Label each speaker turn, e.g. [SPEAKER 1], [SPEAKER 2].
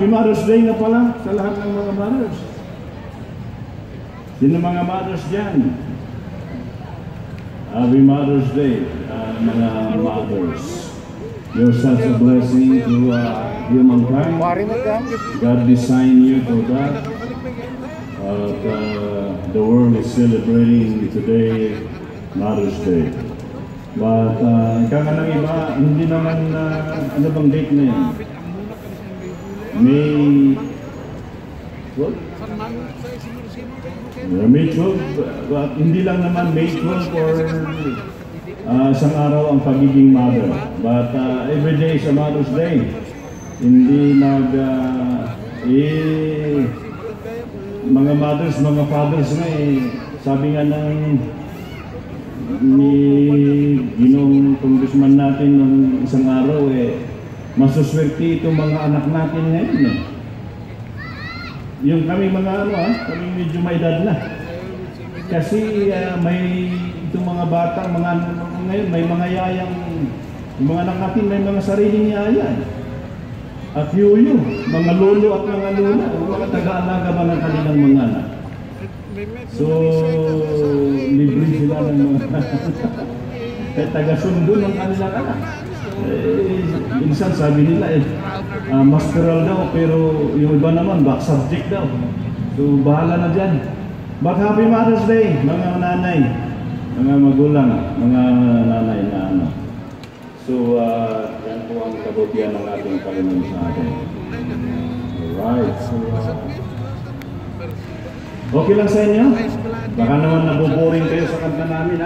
[SPEAKER 1] Mother's Day na pala sa lahat ng mga mothers. Sino mga mothers dyan? Happy Mother's Day, mga mothers. You're such a blessing to humankind. God designed you for that. The world is celebrating today, Mother's Day. But ika nga ng iba, hindi naman, ano bang date na yan? May 12, but hindi lang naman May 12 or isang araw ang pagiging mother. But every day is a Mother's Day. Hindi mga mothers, mga fathers nga sabi nga ni Ginong Congressman natin ng isang araw masuswerte itong mga anak natin ngayon Yung kami mga kami medyo may edad na. Kasi may itong mga bata, ngayon may mga yayang, yung mga anak natin may mga sariling yaya. At yuyo, mga lolo at mga lola, mga taga-alaga ba ng kanilang mga anak. So, libre sila ng mga taga-sundo ng kanilang anak. Minsan sabi nila masteral daw, pero yung iba naman back subject daw. So bahala na dyan. But happy Mother's Day mga nanay, mga magulang, mga nanay na ano. So yan po ang kabutihan ng ating Panginoon sa atin. Alright, so okay lang sa inyo? Baka naman naboboring kayo sa kanta namin